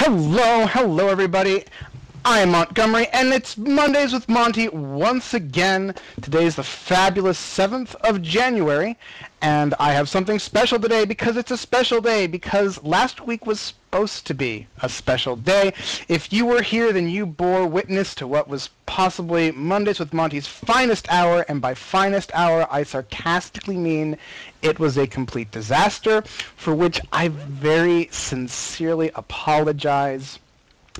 Hello everybody. I'm Montgomery, and it's Mondays with Monty once again. Today is the fabulous 7th of January, and I have something special today because it's a special day, because last week was supposed to be a special day. If you were here, then you bore witness to what was possibly Mondays with Monty's finest hour, and by finest hour, I sarcastically mean it was a complete disaster, for which I very sincerely apologize.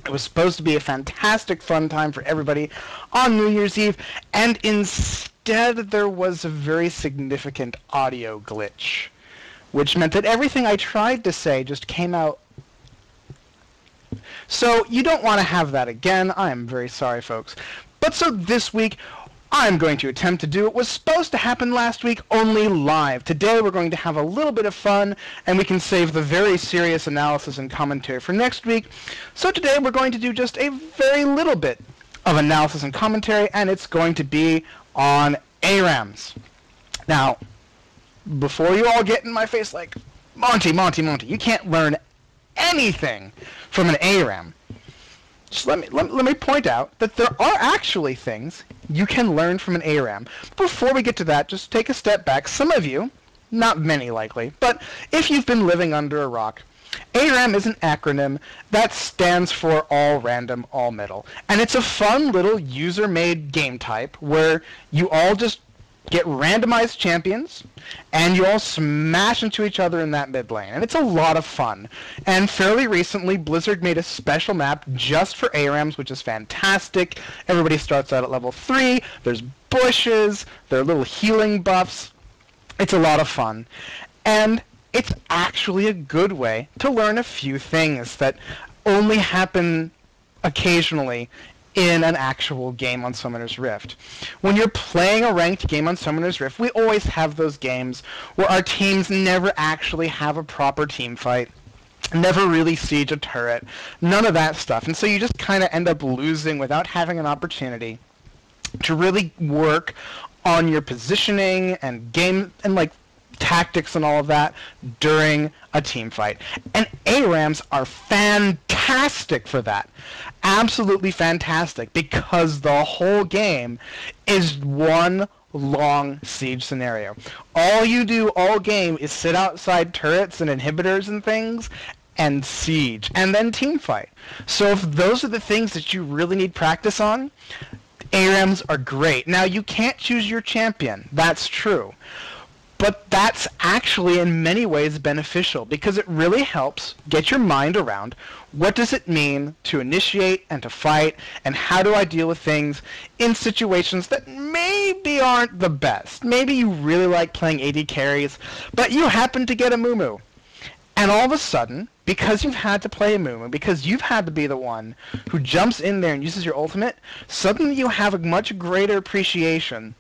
It was supposed to be a fantastic fun time for everybody on New Year's Eve, and instead there was a very significant audio glitch, which meant that everything I tried to say just came out. So you don't want to have that again. I am very sorry, folks. But so this week, I'm going to attempt to do what was supposed to happen last week, only live. Today we're going to have a little bit of fun, and we can save the very serious analysis and commentary for next week. So today we're going to do just a very little bit of analysis and commentary, and it's going to be on ARAMs. Now, before you all get in my face like, Monty, you can't learn anything from an ARAM. Just let me point out that there are actually things you can learn from an ARAM. Before we get to that, just take a step back. Some of you, not many likely, but if you've been living under a rock, ARAM is an acronym that stands for All Random, All Middle. And it's a fun little user-made game type where you all just get randomized champions, and you all smash into each other in that mid lane. And it's a lot of fun. And fairly recently, Blizzard made a special map just for ARAMs, which is fantastic. Everybody starts out at level 3. There's bushes. There are little healing buffs. It's a lot of fun. And it's actually a good way to learn a few things that only happen occasionally in an actual game on Summoner's Rift. When you're playing a ranked game on Summoner's Rift, we always have those games where our teams never actually have a proper team fight, never really siege a turret, none of that stuff. And so you just kind of end up losing without having an opportunity to really work on your positioning and game and like tactics and all of that during a team fight. And ARAMs are fantastic for that. Absolutely fantastic, because the whole game is one long siege scenario. All you do all game is sit outside turrets and inhibitors and things and siege, and then team fight. So if those are the things that you really need practice on, ARAMs are great. Now, you can't choose your champion. That's true. But that's actually in many ways beneficial, because it really helps get your mind around what does it mean to initiate and to fight, and how do I deal with things in situations that maybe aren't the best. Maybe you really like playing AD carries, but you happen to get a Mumu. And all of a sudden, because you've had to play a Mumu, because you've had to be the one who jumps in there and uses your ultimate, suddenly you have a much greater appreciation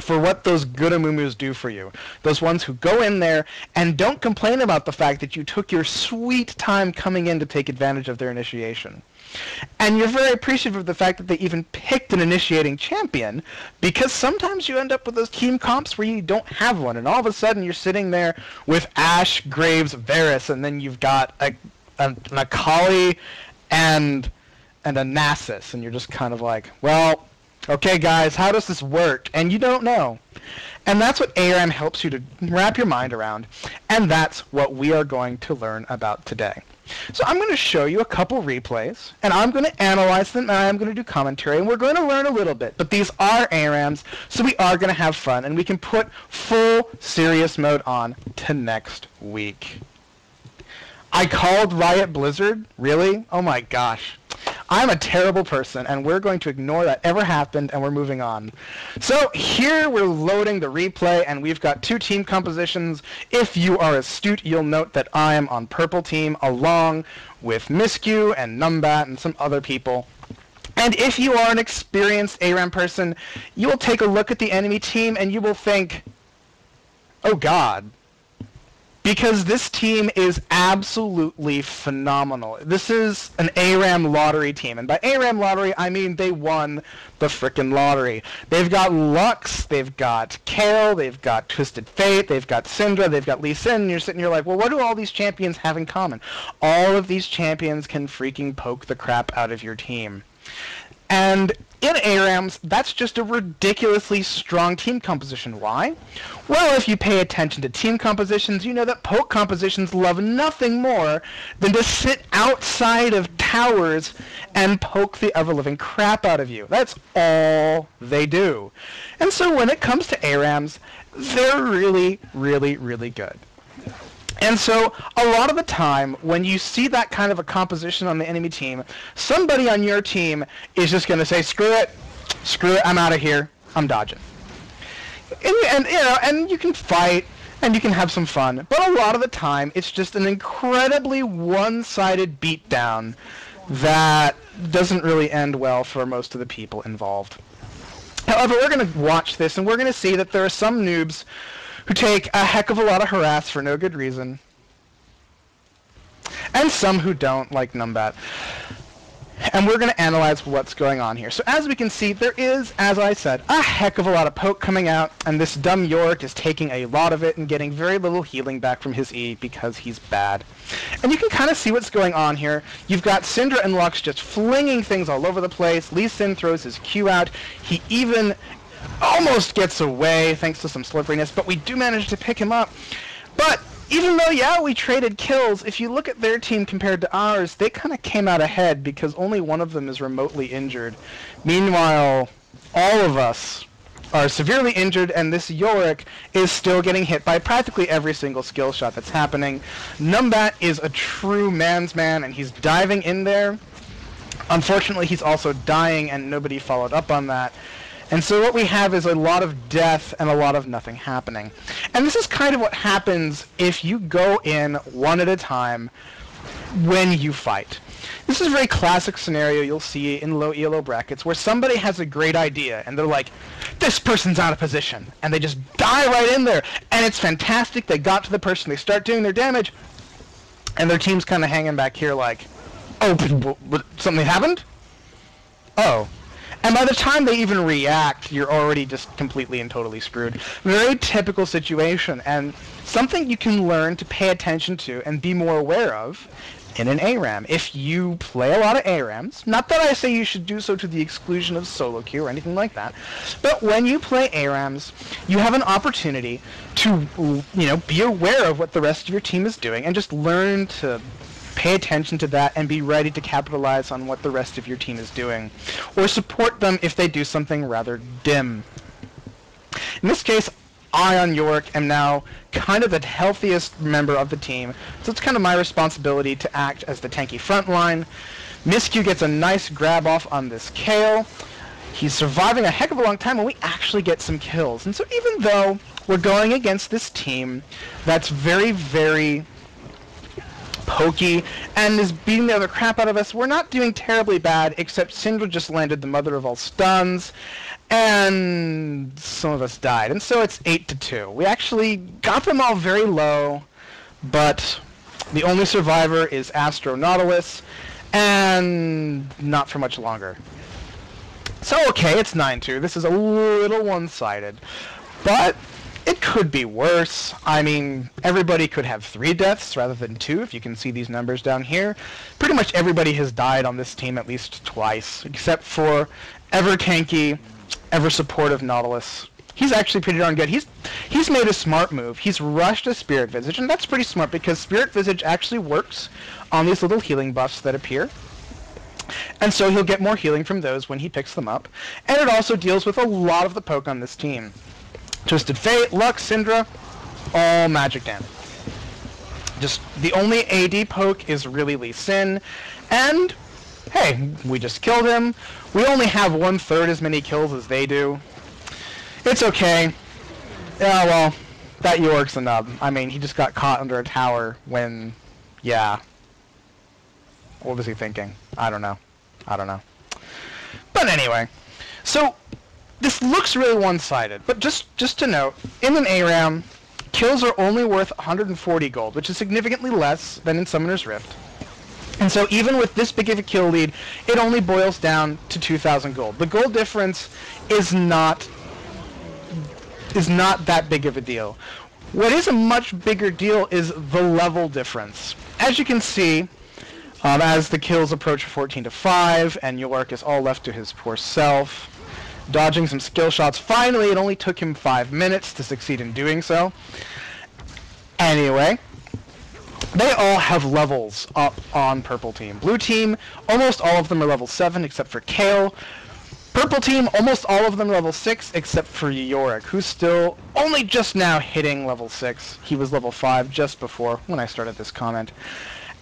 for what those good Amumus do for you. Those ones who go in there and don't complain about the fact that you took your sweet time coming in to take advantage of their initiation. And you're very appreciative of the fact that they even picked an initiating champion, because sometimes you end up with those team comps where you don't have one, and all of a sudden you're sitting there with Ashe, Graves, Varus, and then you've got an Akali and a Nasus, and you're just kind of like, well, okay, guys, how does this work? And you don't know. And that's what ARAM helps you to wrap your mind around, and that's what we are going to learn about today. So I'm going to show you a couple replays, and I'm going to analyze them, and I'm going to do commentary, and we're going to learn a little bit. But these are ARAMs, so we are going to have fun, and we can put full serious mode on to next week. I called Riot Blizzard? Really? Oh my gosh. I'm a terrible person, and we're going to ignore that ever happened, and we're moving on. So here we're loading the replay, and we've got two team compositions. If you are astute, you'll note that I am on purple team, along with Miscue and Numbat and some other people. And if you are an experienced ARAM person, you will take a look at the enemy team, and you will think, oh god, because this team is absolutely phenomenal. This is an ARAM lottery team, and by ARAM lottery, I mean they won the frickin' lottery. They've got Lux, they've got Kale, they've got Twisted Fate, they've got Syndra, they've got Lee Sin, and you're sitting here like, well, what do all these champions have in common? All of these champions can freaking poke the crap out of your team. And in ARAMs, that's just a ridiculously strong team composition. Why? Well, if you pay attention to team compositions, you know that poke compositions love nothing more than to sit outside of towers and poke the ever-living crap out of you. That's all they do. And so when it comes to ARAMs, they're really, really, really good. And so, a lot of the time, when you see that kind of a composition on the enemy team, somebody on your team is just going to say, screw it, I'm out of here, I'm dodging. And you can fight, and you can have some fun, but a lot of the time, it's just an incredibly one-sided beatdown that doesn't really end well for most of the people involved. However, we're going to watch this, and we're going to see that there are some noobs who take a heck of a lot of harass for no good reason, and some who don't, like Numbat. And we're going to analyze what's going on here. So as we can see, there is, as I said, a heck of a lot of poke coming out, and this dumb Yorick is taking a lot of it and getting very little healing back from his E because he's bad. And you can kind of see what's going on here. You've got Syndra and Lux just flinging things all over the place. Lee Sin throws his Q out. He even almost gets away thanks to some slipperiness, but we do manage to pick him up. But even though, yeah, we traded kills, if you look at their team compared to ours, they kind of came out ahead because only one of them is remotely injured. Meanwhile, all of us are severely injured, and this Yorick is still getting hit by practically every single skill shot that's happening. Numbat is a true man's man, and he's diving in there. Unfortunately, he's also dying, and nobody followed up on that. And so what we have is a lot of death and a lot of nothing happening. And this is kind of what happens if you go in one at a time when you fight. This is a very classic scenario you'll see in low ELO brackets where somebody has a great idea and they're like, this person's out of position. And they just die right in there. And it's fantastic. They got to the person. They start doing their damage. And their team's kind of hanging back here like, oh, something happened? Oh. And by the time they even react, you're already just completely and totally screwed. Very typical situation, and something you can learn to pay attention to and be more aware of in an ARAM. If you play a lot of ARAMs, not that I say you should do so to the exclusion of solo queue or anything like that, but when you play ARAMs, you have an opportunity to, be aware of what the rest of your team is doing and just learn to pay attention to that and be ready to capitalize on what the rest of your team is doing, or support them if they do something rather dim. In this case, I on Yorick am now kind of the healthiest member of the team, so it's kind of my responsibility to act as the tanky front line. Miscue gets a nice grab off on this Kale. He's surviving a heck of a long time, and we actually get some kills. And so even though we're going against this team that's very, very pokey and is beating the other crap out of us, we're not doing terribly bad, except Syndra just landed the mother of all stuns, and some of us died. And so it's 8-2. We actually got them all very low, but the only survivor is Astro Nautilus, and not for much longer. So okay, it's 9-2. This is a little one-sided, but it could be worse. I mean, everybody could have 3 deaths rather than 2, if you can see these numbers down here. Pretty much everybody has died on this team at least twice, except for ever tanky, ever supportive Nautilus. He's actually pretty darn good. He's made a smart move. He's rushed a Spirit Visage, and that's pretty smart because Spirit Visage actually works on these little healing buffs that appear. And so he'll get more healing from those when he picks them up. And it also deals with a lot of the poke on this team. Twisted Fate, Lux, Syndra, all magic damage. Just the only AD poke is really Lee Sin, and hey, we just killed him. We only have 1/3 as many kills as they do. It's okay. Yeah, well, that Yorick's a nub. I mean, he just got caught under a tower when, yeah. What was he thinking? I don't know. But anyway, so this looks really one-sided, but just to note, in an ARAM, kills are only worth 140 gold, which is significantly less than in Summoner's Rift. And so even with this big of a kill lead, it only boils down to 2,000 gold. The gold difference is not that big of a deal. What is a much bigger deal is the level difference. As you can see, as the kills approach 14 to 5, and York is all left to his poor self, dodging some skill shots. Finally, it only took him 5 minutes to succeed in doing so. Anyway, they all have levels up on Purple Team. Blue Team, almost all of them are level 7 except for Kale. Purple Team, almost all of them are level 6 except for Yorick, who's still only just now hitting level 6. He was level 5 just before when I started this comment.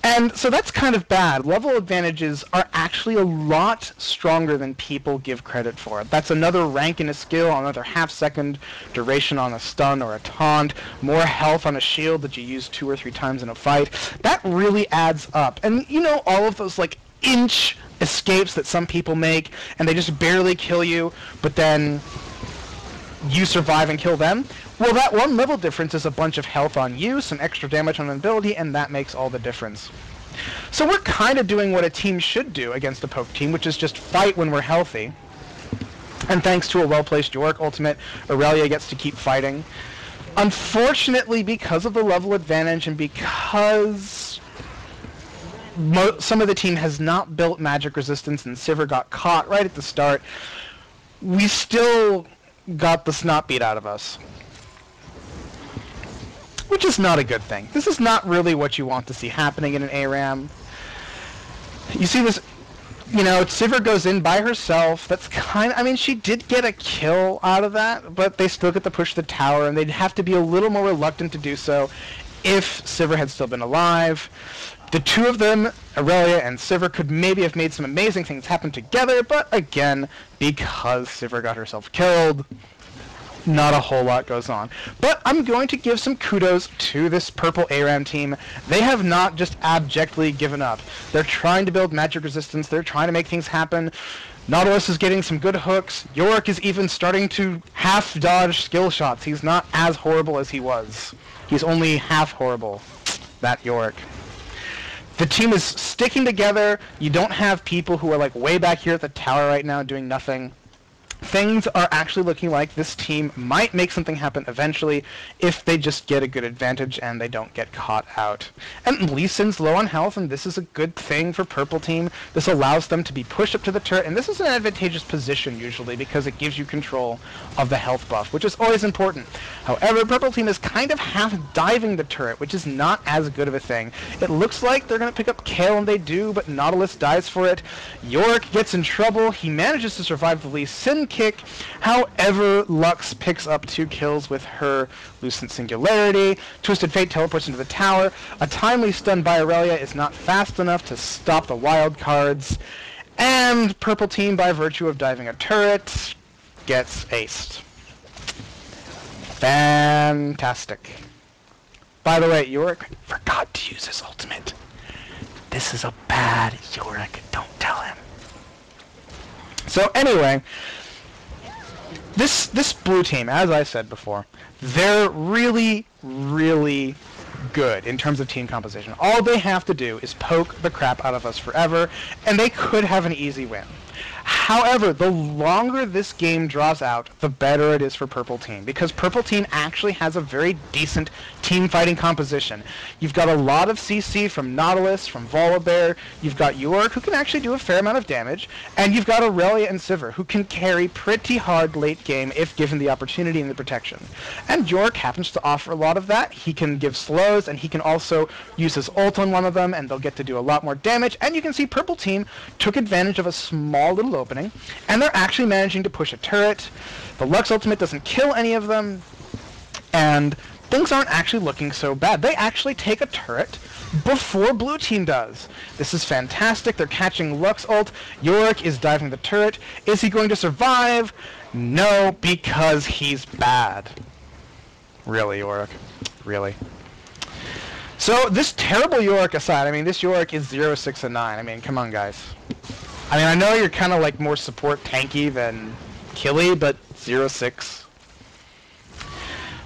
And so that's kind of bad. Level advantages are actually a lot stronger than people give credit for. That's another rank in a skill, another half-second duration on a stun or a taunt, more health on a shield that you use 2 or 3 times in a fight. That really adds up. And you know, all of those like inch escapes that some people make, and they just barely kill you, but then you survive and kill them? Well, that one level difference is a bunch of health on you, some extra damage on an ability, and that makes all the difference. So we're kind of doing what a team should do against a poke team, which is just fight when we're healthy. And thanks to a well-placed York ultimate, Aurelia gets to keep fighting. Unfortunately, because of the level advantage and because some of the team has not built magic resistance and Sivir got caught right at the start, we still got the snot beat out of us. Which is not a good thing. This is not really what you want to see happening in an ARAM. You see this, you know, Sivir goes in by herself. That's kind of, I mean, she did get a kill out of that, but they still get to push the tower, and they'd have to be a little more reluctant to do so if Sivir had still been alive. The two of them, Aurelia and Sivir, could maybe have made some amazing things happen together, but again, because Sivir got herself killed, not a whole lot goes on. But I'm going to give some kudos to this purple ARAM team. They have not just abjectly given up. They're trying to build magic resistance. They're trying to make things happen. Nautilus is getting some good hooks. Yorick is even starting to half-dodge skill shots. He's not as horrible as he was. He's only half horrible. That Yorick. The team is sticking together. You don't have people who are like way back here at the tower right now doing nothing. Things are actually looking like this team might make something happen eventually if they just get a good advantage and they don't get caught out. And Lee Sin's low on health, and this is a good thing for Purple Team. This allows them to be pushed up to the turret, and this is an advantageous position usually because it gives you control of the health buff, which is always important. However, Purple Team is kind of half-diving the turret, which is not as good of a thing. It looks like they're going to pick up Kale, and they do, but Nautilus dies for it. Yorick gets in trouble. He manages to survive the Lee Sin kick. However, Lux picks up 2 kills with her Lucent Singularity. Twisted Fate teleports into the tower. A timely stun by Aurelia is not fast enough to stop the wild cards. And Purple Team, by virtue of diving a turret, gets aced. Fantastic. By the way, Yorick forgot to use his ultimate. This is a bad Yorick. Don't tell him. So anyway, this blue team, as I said before, they're really, really good in terms of team composition. All they have to do is poke the crap out of us forever, and they could have an easy win. However, the longer this game draws out, the better it is for Purple Team, because Purple Team actually has a very decent team fighting composition. You've got a lot of CC from Nautilus, from Volibear, you've got York, who can actually do a fair amount of damage, and you've got Aurelia and Sivir, who can carry pretty hard late game if given the opportunity and the protection. And York happens to offer a lot of that. He can give slows, and he can also use his ult on one of them, and they'll get to do a lot more damage, and you can see Purple Team took advantage of a small little opening, and they're actually managing to push a turret. The Lux ultimate doesn't kill any of them, and things aren't actually looking so bad. They actually take a turret before Blue Team does. This is fantastic. They're catching Lux ult. Yorick is diving the turret. Is he going to survive? No, because he's bad. Really, Yorick? Really? So this terrible Yorick aside, I mean, this Yorick is 0, 6, and 9. I mean, come on, guys. I mean, I know you're kind of like more support tanky than killy, but 0, 6.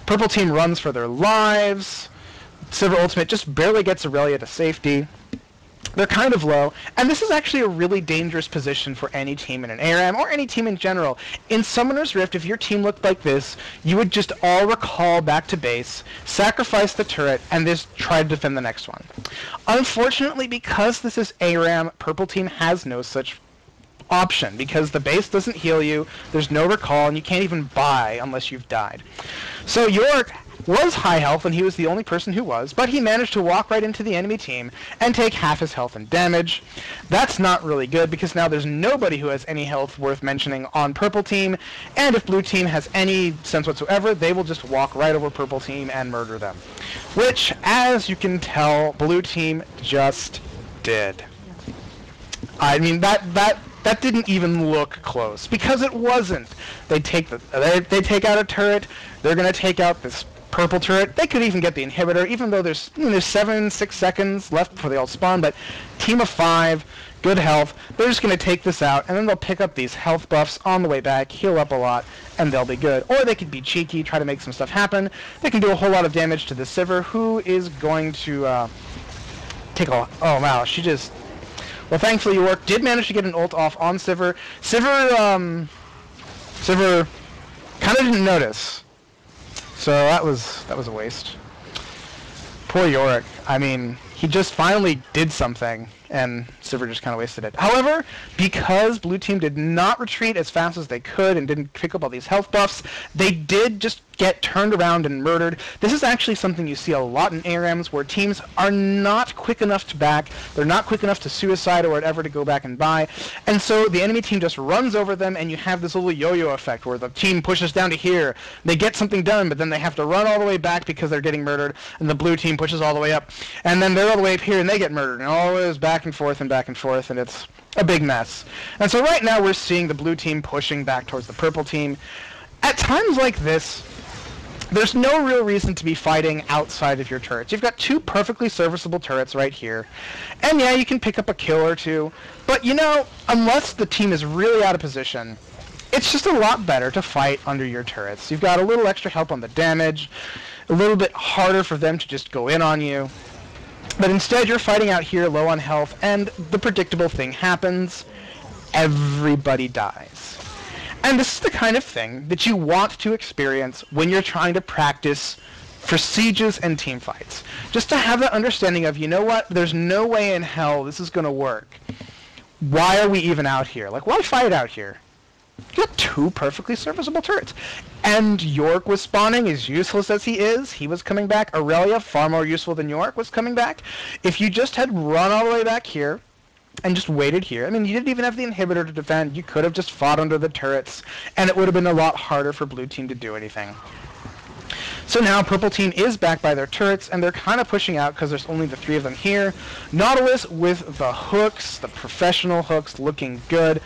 Purple team runs for their lives. Silver ultimate just barely gets Aurelia to safety. They're kind of low, and this is actually a really dangerous position for any team in an ARAM, or any team in general. In Summoner's Rift, if your team looked like this, you would just all recall back to base, sacrifice the turret, and just try to defend the next one. Unfortunately, because this is ARAM, Purple team has no such option, because the base doesn't heal you, there's no recall, and you can't even buy unless you've died. So Yorick was high health, and he was the only person who was, but he managed to walk right into the enemy team and take half his health and damage. That's not really good, because now there's nobody who has any health worth mentioning on Purple team, and if Blue team has any sense whatsoever, they will just walk right over Purple team and murder them. Which, as you can tell, Blue team just did. I mean, that didn't even look close, because it wasn't. They take out a turret, they're going to take out this Purple turret. They could even get the inhibitor, even though there's 6 seconds left before they all spawn, but team of 5, good health, they're just going to take this out, and then they'll pick up these health buffs on the way back, heal up a lot, and they'll be good. Or they could be cheeky, try to make some stuff happen. They can do a whole lot of damage to the Sivir, who is going to take a... Oh, wow, she just... Well, thankfully, York did manage to get an ult off on Sivir. Sivir kind of didn't notice. So that was a waste. Poor Yorick. I mean, he just finally did something, and Sivir just kind of wasted it. However, because Blue team did not retreat as fast as they could and didn't pick up all these health buffs, they did just get turned around and murdered. This is actually something you see a lot in ARAMs, where teams are not quick enough to back, they're not quick enough to suicide or whatever to go back and buy, and so the enemy team just runs over them, and you have this little yo-yo effect where the team pushes down to here, they get something done, but then they have to run all the way back because they're getting murdered, and the Blue team pushes all the way up, and then they're all the way up here and they get murdered, and always back and forth, and it's a big mess. And so right now we're seeing the Blue team pushing back towards the Purple team. At times like this, there's no real reason to be fighting outside of your turrets. You've got 2 perfectly serviceable turrets right here. And yeah, you can pick up a kill or 2, but you know, unless the team is really out of position, it's just a lot better to fight under your turrets. You've got a little extra help on the damage, a little bit harder for them to just go in on you. But instead, you're fighting out here low on health, and the predictable thing happens. Everybody dies. And this is the kind of thing that you want to experience when you're trying to practice for sieges and team fights. Just to have that understanding of, you know what, there's no way in hell this is going to work. Why are we even out here? Like, why fight out here? You got 2 perfectly serviceable turrets. And York was spawning, as useless as he is. He was coming back. Aurelia, far more useful than York, was coming back. If you just had run all the way back here and just waited here, I mean, you didn't even have the inhibitor to defend. You could have just fought under the turrets, and it would have been a lot harder for Blue team to do anything. So now Purple team is back by their turrets, and they're kind of pushing out because there's only the 3 of them here. Nautilus with the hooks, the professional hooks, looking good.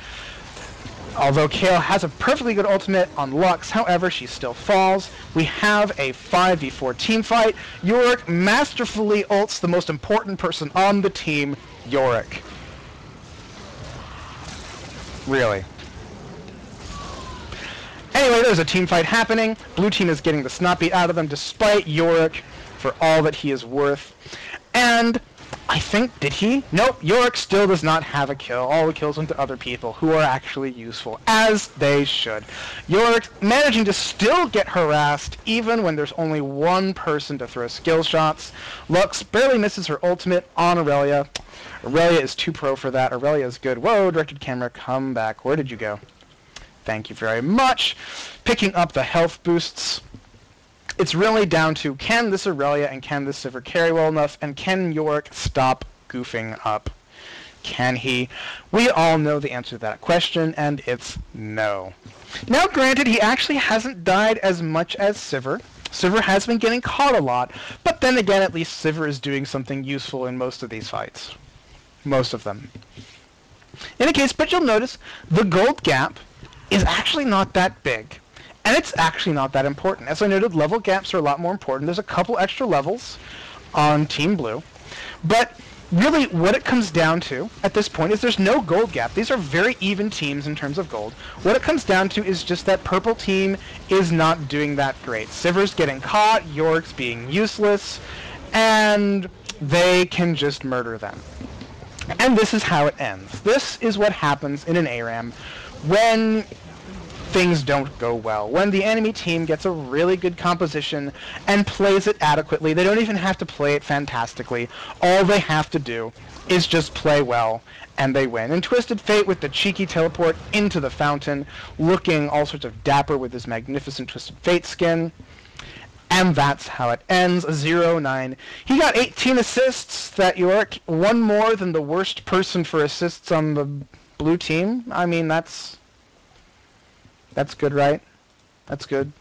Although Kayle has a perfectly good ultimate on Lux, however, she still falls. We have a 5v4 team fight. Yorick masterfully ults the most important person on the team, Yorick. Really. Anyway, there's a team fight happening. Blue team is getting the snot beat out of them despite Yorick for all that he is worth. And I think, did he? Nope, Yorick still does not have a kill. All the kills went to other people who are actually useful, as they should. Yorick managing to still get harassed even when there's only 1 person to throw skill shots. Lux barely misses her ultimate on Aurelia. Aurelia is too pro for that. Aurelia is good. Whoa, directed camera, come back. Where did you go? Thank you very much. Picking up the health boosts. It's really down to, can this Aurelia and can this Sivir carry well enough, and can Yorick stop goofing up? Can he? We all know the answer to that question, and it's no. Now, granted, he actually hasn't died as much as Sivir. Sivir has been getting caught a lot, but then again, at least Sivir is doing something useful in most of these fights. Most of them. In any case, but you'll notice, the gold gap is actually not that big. And it's actually not that important. As I noted, level gaps are a lot more important. There's a couple extra levels on Team Blue. But Really, what it comes down to at this point is there's no gold gap. These are very even teams in terms of gold. What it comes down to is just that purple team is not doing that great. Sivir's getting caught, York's being useless, and they can just murder them. And this is how it ends. This is what happens in an ARAM when things don't go well. When the enemy team gets a really good composition and plays it adequately, they don't even have to play it fantastically. All they have to do is just play well, and they win. And Twisted Fate with the cheeky teleport into the fountain, looking all sorts of dapper with his magnificent Twisted Fate skin. And that's how it ends, 0-9. He got 18 assists, that York, one more than the worst person for assists on the blue team. I mean, that's good, right? That's good.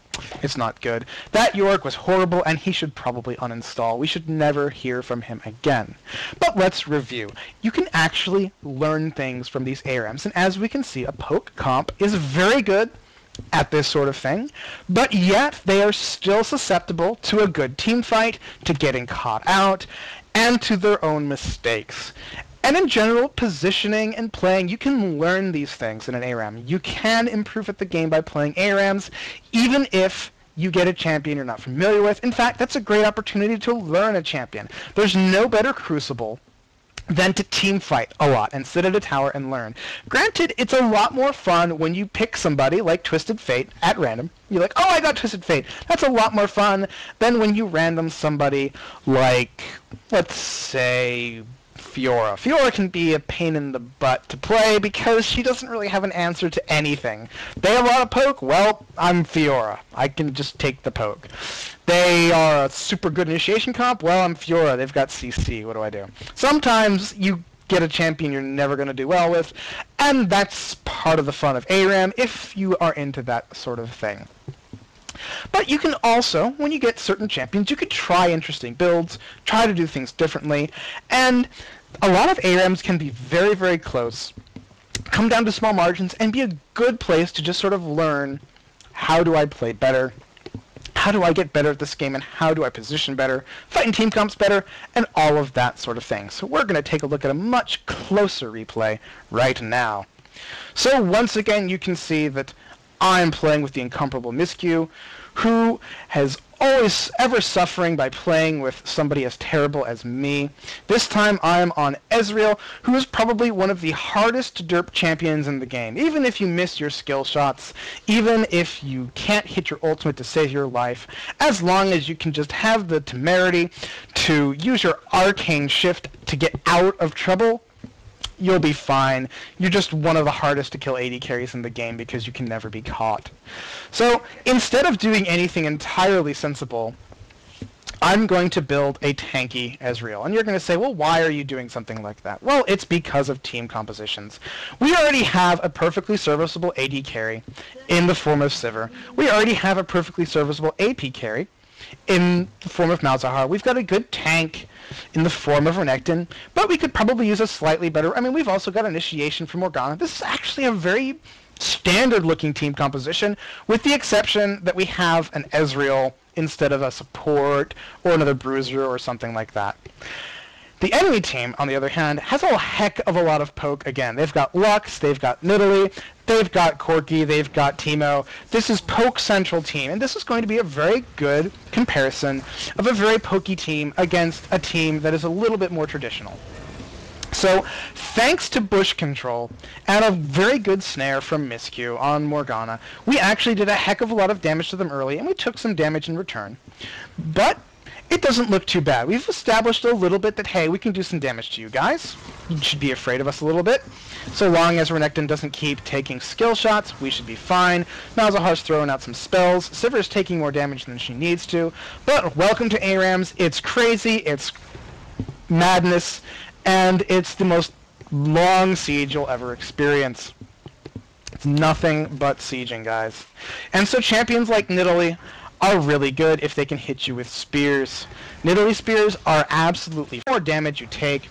It's not good. That York was horrible, and he should probably uninstall. We should never hear from him again. But let's review. You can actually learn things from these ARAMs, and as we can see, a poke comp is very good at this sort of thing, but yet they are still susceptible to a good team fight, to getting caught out, and to their own mistakes. And in general, positioning and playing, you can learn these things in an ARAM. You can improve at the game by playing ARAMs, even if you get a champion you're not familiar with. In fact, that's a great opportunity to learn a champion. There's no better crucible than to team fight a lot and sit at a tower and learn. Granted, it's a lot more fun when you pick somebody like Twisted Fate at random. You're like, oh, I got Twisted Fate. That's a lot more fun than when you random somebody like, let's say, Fiora. Fiora can be a pain in the butt to play because she doesn't really have an answer to anything. They have a lot of poke. Well, I'm Fiora. I can just take the poke. They are a super good initiation comp. Well, I'm Fiora. They've got CC. What do I do? Sometimes you get a champion you're never going to do well with, and that's part of the fun of ARAM if you are into that sort of thing. But you can also, when you get certain champions, you could try interesting builds, try to do things differently, and a lot of ARAMs can be very, very close, come down to small margins, and be a good place to just sort of learn, how do I play better, how do I get better at this game, and how do I position better, fighting team comps better, and all of that sort of thing. So we're going to take a look at a much closer replay right now. So once again, you can see that I'm playing with the incomparable Miscue, who has always ever suffering by playing with somebody as terrible as me. This time I am on Ezreal, who is probably one of the hardest derp champions in the game. Even if you miss your skill shots, even if you can't hit your ultimate to save your life, as long as you can just have the temerity to use your arcane shift to get out of trouble, you'll be fine. You're just one of the hardest to kill AD carries in the game because you can never be caught. So instead of doing anything entirely sensible, I'm going to build a tanky Ezreal. And you're going to say, well, why are you doing something like that? Well, it's because of team compositions. We already have a perfectly serviceable AD carry in the form of Sivir. We already have a perfectly serviceable AP carry in the form of Malzahar. We've got a good tank in the form of Renekton, but we could probably use a slightly better... I mean, we've also got Initiation from Morgana. This is actually a very standard-looking team composition, with the exception that we have an Ezreal instead of a support or another bruiser or something like that. The enemy team, on the other hand, has a heck of a lot of poke. Again, they've got Lux, they've got Nidalee, they've got Corki, they've got Teemo. This is Poke Central team, and this is going to be a very good comparison of a very pokey team against a team that is a little bit more traditional. So, thanks to bush control and a very good snare from Miscue on Morgana, we actually did a heck of a lot of damage to them early, and we took some damage in return. But it doesn't look too bad. We've established a little bit that, hey, we can do some damage to you guys. You should be afraid of us a little bit. So long as Renekton doesn't keep taking skill shots, we should be fine. Malzahar's throwing out some spells. Sivir's taking more damage than she needs to. But welcome to ARAMs. It's crazy, it's madness, and it's the most long siege you'll ever experience. It's nothing but sieging, guys. And so champions like Nidalee are really good if they can hit you with spears. Nidalee spears are absolutely more damage you take.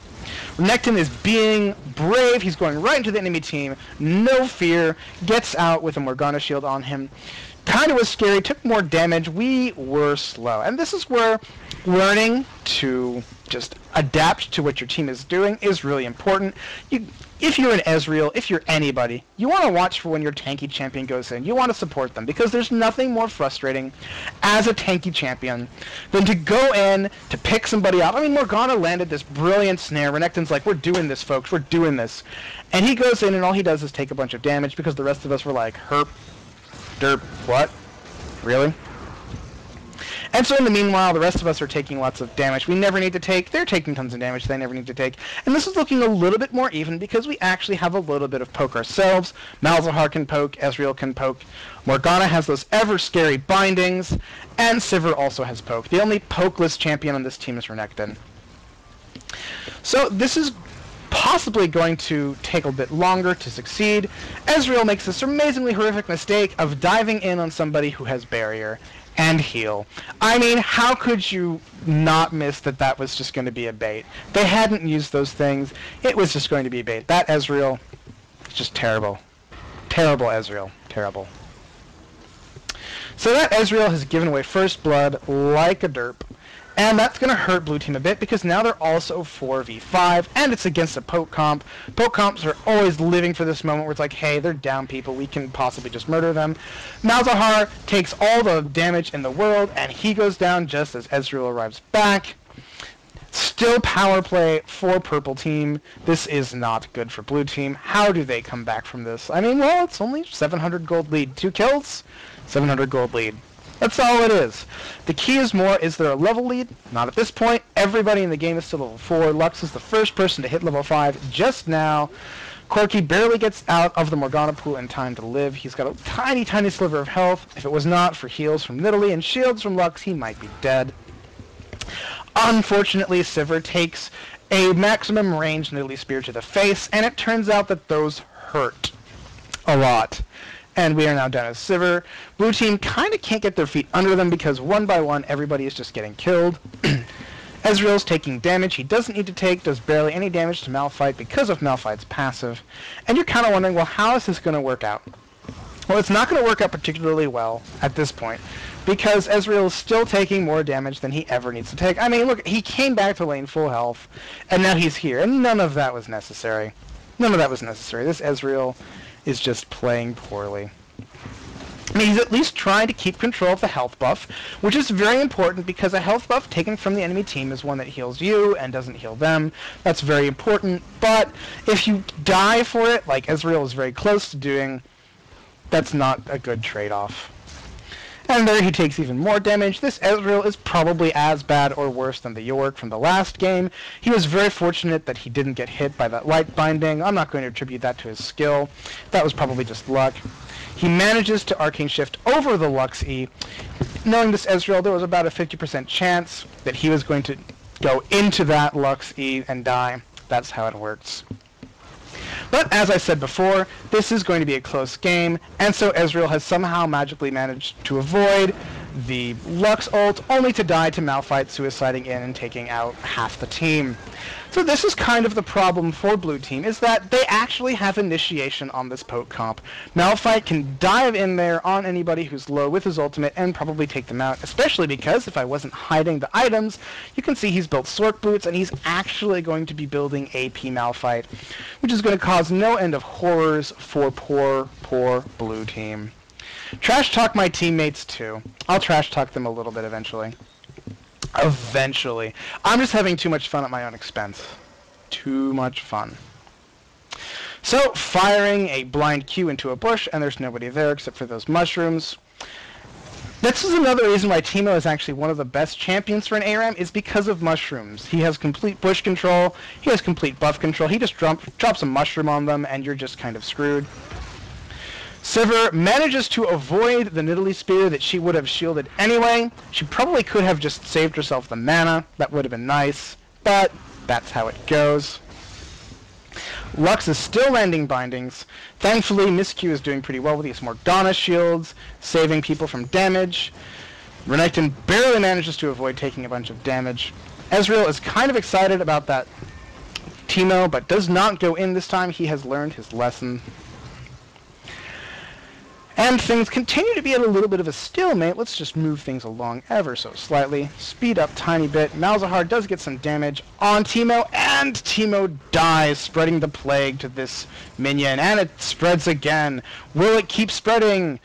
Renekton is being brave. He's going right into the enemy team. No fear. Gets out with a Morgana shield on him. Kind of was scary. Took more damage. We were slow. And this is where learning to just adapt to what your team is doing is really important. If you're an Ezreal, if you're anybody, you want to watch for when your tanky champion goes in. You want to support them, because there's nothing more frustrating as a tanky champion than to go in to pick somebody up. I mean, Morgana landed this brilliant snare. Renekton's like, we're doing this, folks, we're doing this. And he goes in and all he does is take a bunch of damage because the rest of us were like, herp, derp, what? Really? And so in the meanwhile, the rest of us are taking lots of damage we never need to take. They're taking tons of damage they never need to take. And this is looking a little bit more even because we actually have a little bit of poke ourselves. Malzahar can poke, Ezreal can poke. Morgana has those ever-scary bindings. And Sivir also has poke. The only pokeless champion on this team is Renekton. So this is possibly going to take a bit longer to succeed. Ezreal makes this amazingly horrific mistake of diving in on somebody who has barrier and heal. I mean, how could you not miss that that was just going to be a bait? They hadn't used those things. It was just going to be a bait. That Ezreal is just terrible. Terrible Ezreal. Terrible. So that Ezreal has given away first blood like a derp. And that's going to hurt Blue Team a bit because now they're also 4v5, and it's against a poke comp. Poke comps are always living for this moment where it's like, hey, they're down people, we can possibly just murder them. Malzahar takes all the damage in the world, and he goes down just as Ezreal arrives back. Still power play for Purple Team. This is not good for Blue Team. How do they come back from this? I mean, well, it's only 700 gold lead. 2 kills, 700 gold lead. That's all it is. The key is more, is there a level lead? Not at this point. Everybody in the game is still level 4. Lux is the first person to hit level 5 just now. Corki barely gets out of the Morgana pool in time to live. He's got a tiny, tiny sliver of health. If it was not for heals from Nidalee and shields from Lux, he might be dead. Unfortunately, Sivir takes a maximum range Nidalee Spear to the face, and it turns out that those hurt a lot. And we are now down as Sivir. Blue Team kind of can't get their feet under them because one by one everybody is just getting killed. Ezreal's taking damage he doesn't need to take, does barely any damage to Malphite because of Malphite's passive. And you're kind of wondering, well, how is this going to work out? Well, it's not going to work out particularly well at this point because Ezreal is still taking more damage than he ever needs to take. I mean, look, he came back to lane full health, and now he's here, and none of that was necessary. None of that was necessary. This Ezreal is just playing poorly. I mean, he's at least trying to keep control of the health buff, which is very important because a health buff taken from the enemy team is one that heals you and doesn't heal them. That's very important, but if you die for it, like Ezreal is very close to doing, that's not a good trade-off. And there he takes even more damage. This Ezreal is probably as bad or worse than the Yorick from the last game. He was very fortunate that he didn't get hit by that light binding. I'm not going to attribute that to his skill. That was probably just luck. He manages to Arcane Shift over the Lux E. Knowing this Ezreal, there was about a 50% chance that he was going to go into that Lux E and die. That's how it works. But as I said before, this is going to be a close game, and so Ezreal has somehow magically managed to avoid the Lux ult, only to die to Malphite suiciding in and taking out half the team. So this is kind of the problem for Blue Team, is that they actually have initiation on this poke comp. Malphite can dive in there on anybody who's low with his ultimate and probably take them out, especially because if I wasn't hiding the items, you can see he's built Sork Boots, and he's actually going to be building AP Malphite, which is going to cause no end of horrors for poor, poor Blue Team. Trash talk my teammates too. I'll trash talk them a little bit eventually. Eventually. I'm just having too much fun at my own expense. Too much fun. So, firing a blind Q into a bush, and there's nobody there except for those mushrooms. This is another reason why Teemo is actually one of the best champions for an ARAM, is because of mushrooms. He has complete bush control, he has complete buff control, he just drops a mushroom on them, and you're just kind of screwed. Sivir manages to avoid the Nidalee Spear that she would have shielded anyway. She probably could have just saved herself the mana. That would have been nice, but that's how it goes. Lux is still landing bindings. Thankfully, Miss Q is doing pretty well with these Morgana shields, saving people from damage. Renekton barely manages to avoid taking a bunch of damage. Ezreal is kind of excited about that Teemo, but does not go in this time. He has learned his lesson. And things continue to be at a little bit of a stalemate. Let's just move things along ever so slightly. Speed up tiny bit. Malzahar does get some damage on Teemo, and Teemo dies, spreading the plague to this minion. And it spreads again. Will it keep spreading?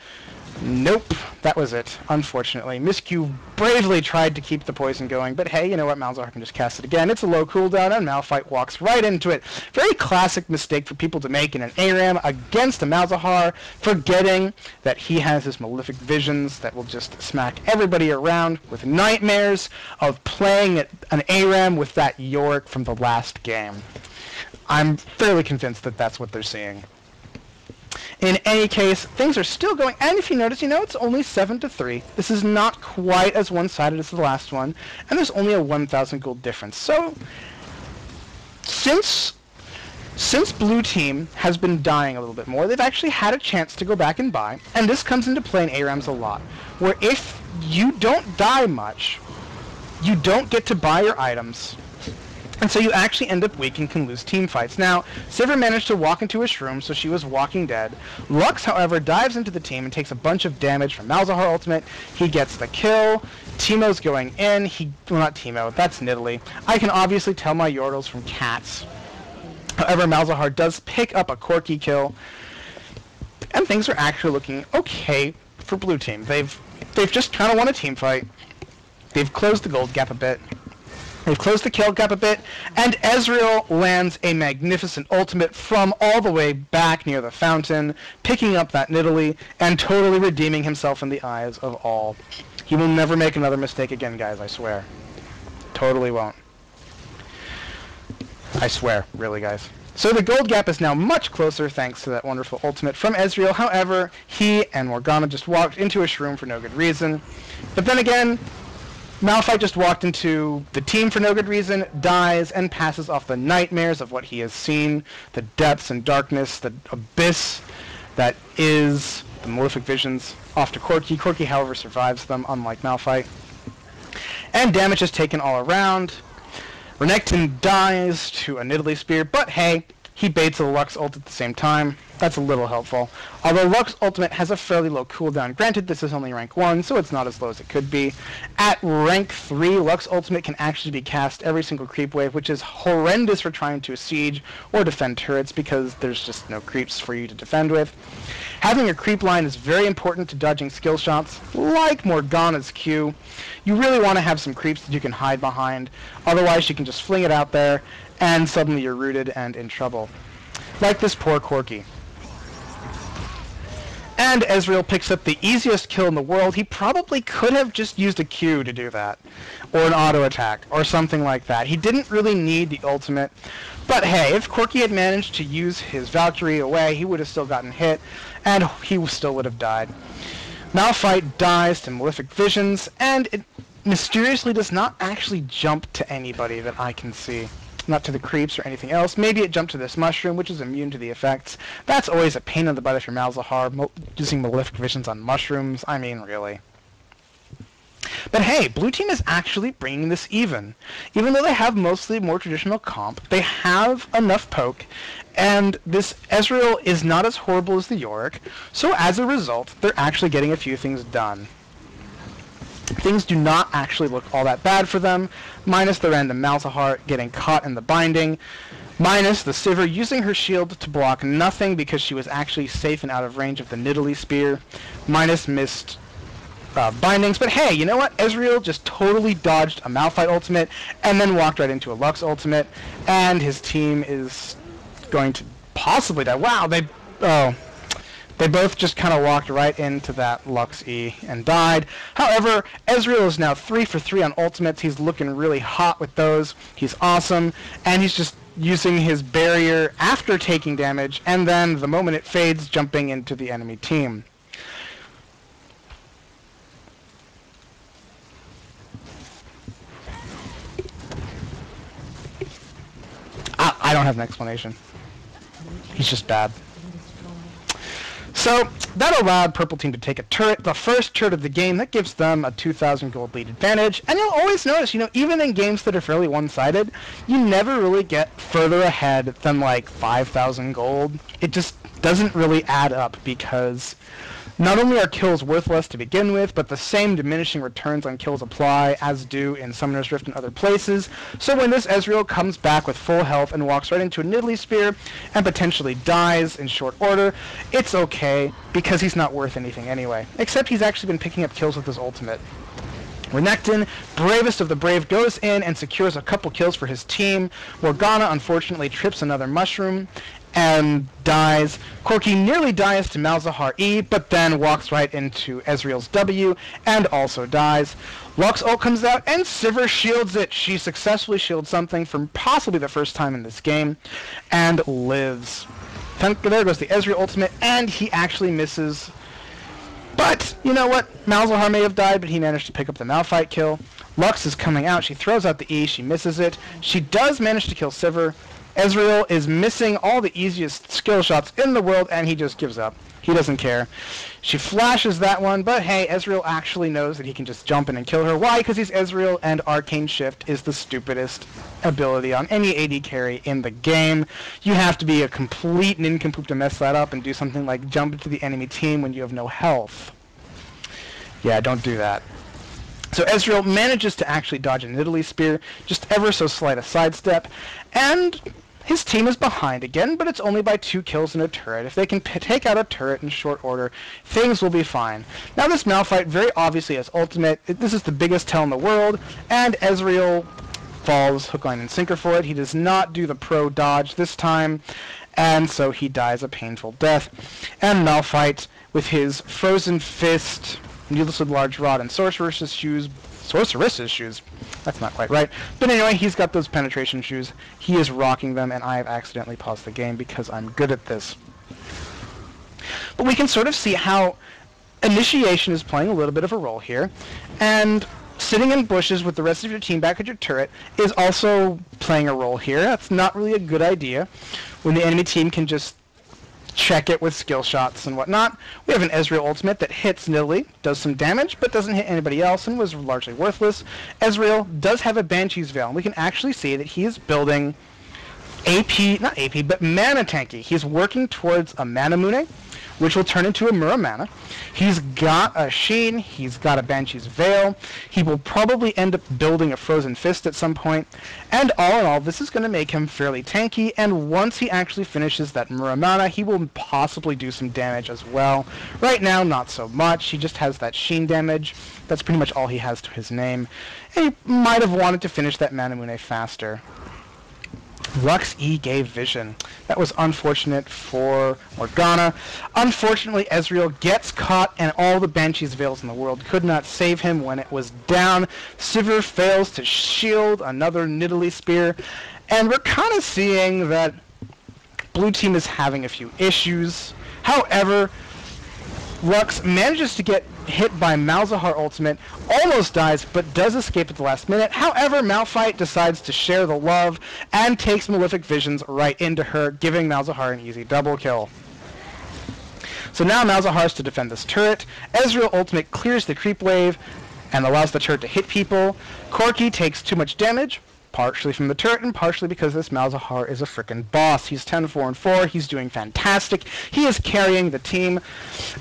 Nope. That was it, unfortunately. Miscue bravely tried to keep the poison going, but hey, you know what? Malzahar can just cast it again. It's a low cooldown, and Malphite walks right into it. Very classic mistake for people to make in an ARAM against a Malzahar, forgetting that he has his malefic visions that will just smack everybody around with nightmares of playing an ARAM with that Yorick from the last game. I'm fairly convinced that that's what they're seeing. In any case, things are still going, and if you notice, it's only 7-3. This is not quite as one-sided as the last one, and there's only a 1,000 gold difference. So, since Blue Team has been dying a little bit more, they've actually had a chance to go back and buy, and this comes into play in ARAMs a lot, where if you don't die much, you don't get to buy your items, and so you actually end up weak and can lose team fights. Now, Sivir managed to walk into a shroom, so she was walking dead. Lux, however, dives into the team and takes a bunch of damage from Malzahar ultimate. He gets the kill. Teemo's going in. Well, not Teemo, that's Nidalee. I can obviously tell my Yordles from cats. However, Malzahar does pick up a Corki kill, and things are actually looking okay for Blue Team. They've just kind of won a team fight. They've closed the gold gap a bit. They've closed the kill gap a bit, and Ezreal lands a magnificent ultimate from all the way back near the fountain, picking up that Nidalee, and totally redeeming himself in the eyes of all. He will never make another mistake again, guys, I swear. Totally won't. I swear, really, guys. So the gold gap is now much closer thanks to that wonderful ultimate from Ezreal. However, he and Morgana just walked into a shroom for no good reason. But then again, Malphite just walked into the team for no good reason, dies, and passes off the nightmares of what he has seen, the depths and darkness, the abyss that is the malefic visions, off to Corki. Corki, however, survives them, unlike Malphite. And damage is taken all around. Renekton dies to a Nidalee Spear, but hey, he baits a Lux ult at the same time. That's a little helpful. Although Lux Ultimate has a fairly low cooldown. Granted, this is only rank 1, so it's not as low as it could be. At rank 3, Lux Ultimate can actually be cast every single creep wave, which is horrendous for trying to siege or defend turrets because there's just no creeps for you to defend with. Having a creep line is very important to dodging skill shots, like Morgana's Q. You really want to have some creeps that you can hide behind, otherwise you can just fling it out there, and suddenly you're rooted and in trouble. Like this poor Corki. And Ezreal picks up the easiest kill in the world. He probably could have just used a Q to do that, or an auto attack, or something like that. He didn't really need the ultimate. But hey, if Corki had managed to use his Valkyrie away, he would have still gotten hit, and he still would have died. Malphite dies to Malefic Visions, and it mysteriously does not actually jump to anybody that I can see. Not to the creeps or anything else. Maybe it jumped to this mushroom, which is immune to the effects. That's always a pain in the butt if you're Malzahar, using Malefic Visions on mushrooms. I mean, really. But hey, Blue Team is actually bringing this even. Even though they have mostly more traditional comp, they have enough poke, and this Ezreal is not as horrible as the Yorick, so as a result, they're actually getting a few things done. Things do not actually look all that bad for them, minus the random Malzahar getting caught in the binding, minus the Sivir using her shield to block nothing because she was actually safe and out of range of the Nidalee Spear, minus missed bindings. But hey, you know what? Ezreal just totally dodged a Malphite ultimate and then walked right into a Lux ultimate, and his team is going to possibly die. Wow, they both just kind of walked right into that Lux E and died. However, Ezreal is now 3 for 3 on ultimates. He's looking really hot with those. He's awesome. And he's just using his barrier after taking damage, and then the moment it fades, jumping into the enemy team. I don't have an explanation. He's just bad. So, that allowed Purple Team to take a turret, the first turret of the game. That gives them a 2,000 gold lead advantage. And you'll always notice, even in games that are fairly one-sided, you never really get further ahead than like 5,000 gold. It just doesn't really add up because Not only are kills worthless to begin with, but the same diminishing returns on kills apply as do in Summoner's Rift and other places, so when this Ezreal comes back with full health and walks right into a Nidalee Spear and potentially dies in short order, it's okay, because he's not worth anything anyway. Except he's actually been picking up kills with his ultimate. Renekton, bravest of the brave, goes in and secures a couple kills for his team. Morgana unfortunately trips another mushroom and dies. Corki nearly dies to Malzahar E, but then walks right into Ezreal's W and also dies. Lux's ult comes out and Sivir shields it. She successfully shields something for possibly the first time in this game and lives. There goes the Ezreal ultimate, and he actually misses. But, you know what? Malzahar may have died, but he managed to pick up the Malphite kill. Lux is coming out. She throws out the E. She misses it. She does manage to kill Sivir. Ezreal is missing all the easiest skill shots in the world, and he just gives up. He doesn't care. She flashes that one, but hey, Ezreal actually knows that he can just jump in and kill her. Why? Because he's Ezreal, and Arcane Shift is the stupidest ability on any AD carry in the game. You have to be a complete nincompoop to mess that up and do something like jump into the enemy team when you have no health. Yeah, don't do that. So Ezreal manages to actually dodge a Nidalee Spear, just ever so slight a sidestep, and his team is behind again, but it's only by 2 kills and a turret. If they can take out a turret in short order, things will be fine. Now this Malphite very obviously has ultimate. This is the biggest tell in the world, and Ezreal falls hook, line, and sinker for it. He does not do the pro dodge this time, and so he dies a painful death. And Malphite, with his Frozen Fist, Needlessly Large Rod, and Sorceress's Shoes, that's not quite right. But anyway, he's got those penetration shoes. He is rocking them, and I have accidentally paused the game because I'm good at this. But we can sort of see how initiation is playing a little bit of a role here, and sitting in bushes with the rest of your team back at your turret is also playing a role here. That's not really a good idea when the enemy team can just check it with skill shots and whatnot. We have an Ezreal ultimate that hits Nidalee, does some damage, but doesn't hit anybody else and was largely worthless. Ezreal does have a Banshee's Veil, and we can actually see that he is building not AP, but mana tanky. He's working towards a Manamune, which will turn into a Muramana. He's got a Sheen, he's got a Banshee's Veil, he will probably end up building a Frozen Fist at some point, and all in all, this is going to make him fairly tanky, and once he actually finishes that Muramana, he will possibly do some damage as well. Right now, not so much. He just has that Sheen damage. That's pretty much all he has to his name, and he might have wanted to finish that Manamune faster. Lux E gave vision. That was unfortunate for Morgana. Unfortunately, Ezreal gets caught, and all the Banshee's Veils in the world could not save him when it was down. Sivir fails to shield another Nidalee Spear, and we're kind of seeing that blue team is having a few issues. However, Lux manages to get hit by Malzahar ultimate, almost dies, but does escape at the last minute. However, Malphite decides to share the love and takes Malefic Visions right into her, giving Malzahar an easy double kill. So now Malzahar has to defend this turret. Ezreal ultimate clears the creep wave and allows the turret to hit people. Corki takes too much damage, partially from the turret and partially because this Malzahar is a frickin' boss. He's 10-4-4. He's doing fantastic. He is carrying the team.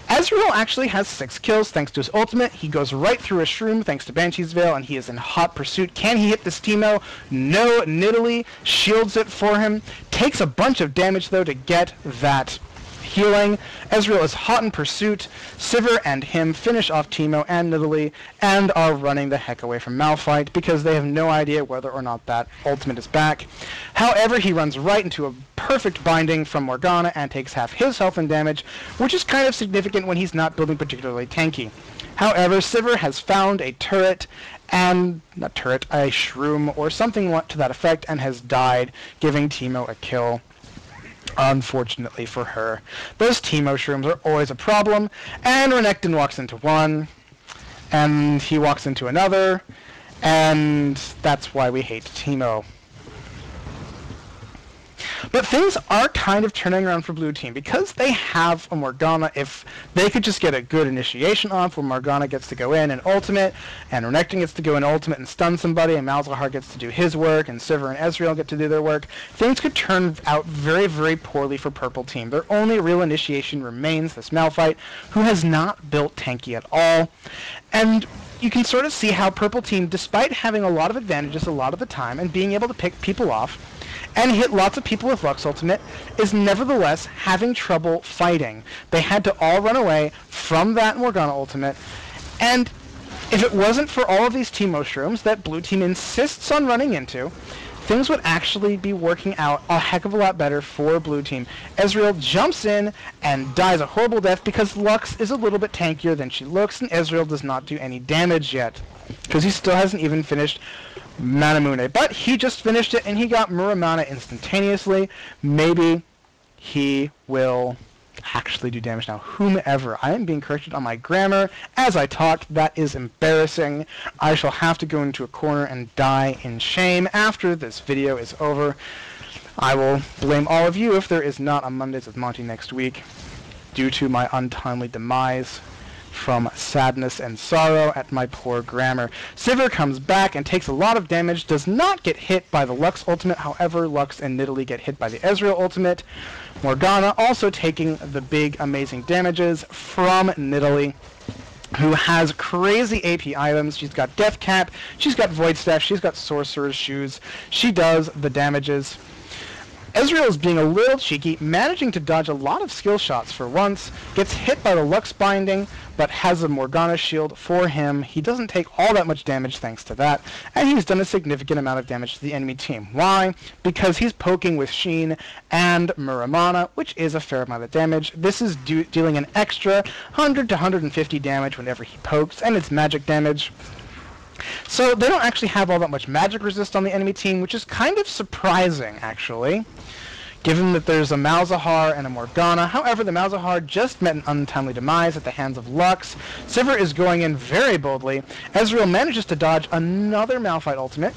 Ezreal actually has 6 kills thanks to his ultimate. He goes right through a shroom thanks to Banshee's Veil, and he is in hot pursuit. Can he hit this Teemo? No. Nidalee shields it for him. Takes a bunch of damage, though, to get that healing. Ezreal is hot in pursuit. Sivir and him finish off Teemo and Nidalee and are running the heck away from Malphite because they have no idea whether or not that ultimate is back. However, he runs right into a perfect binding from Morgana and takes half his health and damage, which is kind of significant when he's not building particularly tanky. However, Sivir has found a turret, and a shroom or something to that effect, and has died, giving Teemo a kill. Unfortunately for her. Those Teemo shrooms are always a problem, and Renekton walks into one, and he walks into another, and that's why we hate Teemo. But things are kind of turning around for blue team because they have a Morgana. If they could just get a good initiation off where Morgana gets to go in and ultimate, and Renekton gets to go in ultimate and stun somebody, and Malzahar gets to do his work, and Sivir and Ezreal get to do their work, things could turn out very, very poorly for purple team. Their only real initiation remains this Malphite, who has not built tanky at all. And you can sort of see how purple team, despite having a lot of advantages a lot of the time and being able to pick people off and hit lots of people with Lux Ultimate, is nevertheless having trouble fighting. They had to all run away from that Morgana Ultimate, and if it wasn't for all of these team mushrooms that blue team insists on running into, things would actually be working out a heck of a lot better for blue team. Ezreal jumps in and dies a horrible death because Lux is a little bit tankier than she looks, and Ezreal does not do any damage yet, because he still hasn't even finished Manamune. But he just finished it, and he got Muramana instantaneously. Maybe he will actually do damage now. Whomever. I am being corrected on my grammar as I talk. That is embarrassing. I shall have to go into a corner and die in shame after this video is over. I will blame all of you if there is not a Mondays with Monte next week due to my untimely demise from sadness and sorrow at my poor grammar. Sivir comes back and takes a lot of damage, does not get hit by the Lux Ultimate, however Lux and Nidalee get hit by the Ezreal Ultimate. Morgana also taking the big amazing damages from Nidalee, who has crazy AP items. She's got Death Cap, she's got Void Staff, she's got Sorcerer's Shoes. She does the damages. Ezreal is being a little cheeky, managing to dodge a lot of skill shots for once, gets hit by the Lux Binding, but has a Morgana shield for him. He doesn't take all that much damage thanks to that, and he's done a significant amount of damage to the enemy team. Why? Because he's poking with Sheen and Muramana, which is a fair amount of damage. This is dealing an extra 100 to 150 damage whenever he pokes, and it's magic damage. So they don't actually have all that much magic resist on the enemy team, which is kind of surprising, actually, given that there's a Malzahar and a Morgana. However, the Malzahar just met an untimely demise at the hands of Lux. Sivir is going in very boldly. Ezreal manages to dodge another Malphite ultimate,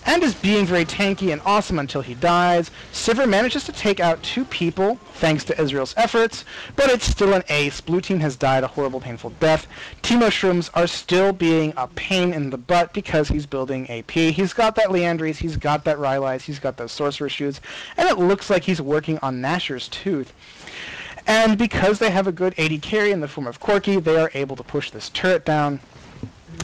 and is being very tanky and awesome until he dies. Sivir manages to take out 2 people, thanks to Ezreal's efforts, but it's still an ace. Blue team has died a horrible, painful death. Team Mushrooms are still being a pain in the butt because he's building AP. He's got that Liandry's, he's got that Rylai's, he's got those Sorcerer's Shoes, and it looks like he's working on Nashor's Tooth. And because they have a good AD carry in the form of Corki, they are able to push this turret down.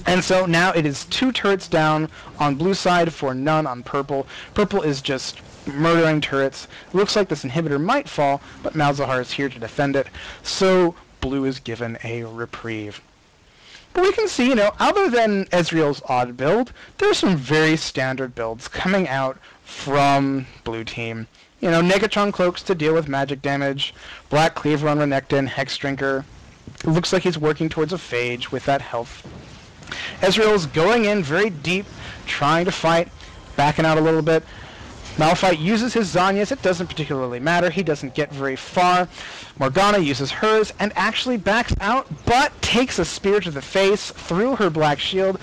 And so now it is 2 turrets down on blue side for none on purple. Purple is just murdering turrets. Looks like this inhibitor might fall, but Malzahar is here to defend it. So blue is given a reprieve. But we can see, other than Ezreal's odd build, there's some very standard builds coming out from blue team. Negatron Cloaks to deal with magic damage, Black Cleaver on Renekton, Hex Drinker. It looks like he's working towards a Phage with that health. Ezreal's going in very deep, trying to fight, backing out a little bit. Malphite uses his Zhonya's. It doesn't particularly matter. He doesn't get very far. Morgana uses hers and actually backs out, but takes a spear to the face through her black shield,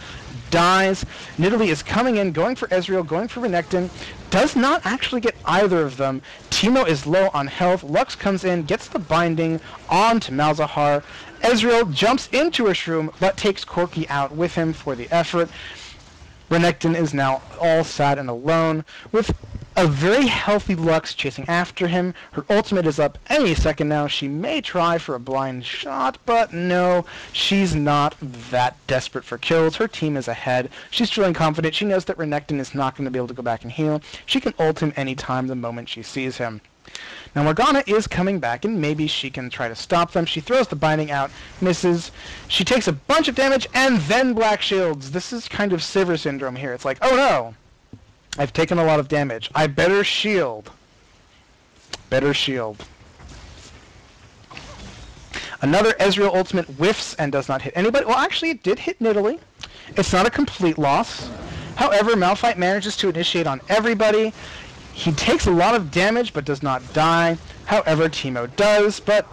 dies. Nidalee is coming in, going for Ezreal, going for Renekton. Does not actually get either of them. Teemo is low on health. Lux comes in, gets the binding onto Malzahar. Ezreal jumps into a shroom, but takes Corki out with him for the effort. Renekton is now all sad and alone, with a very healthy Lux chasing after him. Her ultimate is up any second now. She may try for a blind shot, but no, she's not that desperate for kills. Her team is ahead. She's feeling confident. She knows that Renekton is not going to be able to go back and heal. She can ult him anytime the moment she sees him. Now Morgana is coming back, and maybe she can try to stop them. She throws the binding out, misses. She takes a bunch of damage, and then black shields. This is kind of Sivir syndrome here. It's like, oh no, I've taken a lot of damage. I better shield. Better shield. Another Ezreal ultimate whiffs and does not hit anybody. Well, actually, it did hit Nidalee. It's not a complete loss. However, Malphite manages to initiate on everybody. He takes a lot of damage but does not die. However, Teemo does, but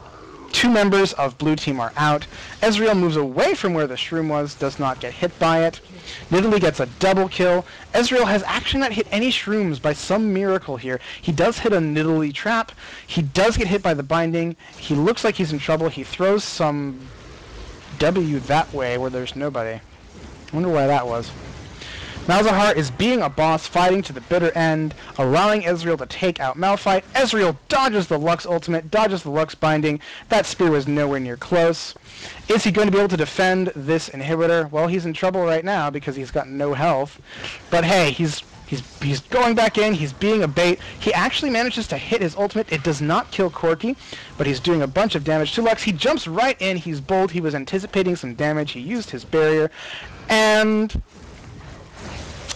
2 members of blue team are out. Ezreal moves away from where the shroom was, does not get hit by it. Nidalee gets a double kill. Ezreal has actually not hit any shrooms by some miracle here. He does hit a Nidalee trap. He does get hit by the binding. He looks like he's in trouble. He throws some W that way where there's nobody. I wonder why that was. Malzahar is being a boss, fighting to the bitter end, allowing Ezreal to take out Malphite. Ezreal dodges the Lux ultimate, dodges the Lux binding. That spear was nowhere near close. Is he going to be able to defend this inhibitor? Well, he's in trouble right now because he's got no health. But hey, he's going back in, he's being a bait. He actually manages to hit his ultimate. It does not kill Corki, but he's doing a bunch of damage to Lux. He jumps right in, he's bold, he was anticipating some damage, he used his barrier, and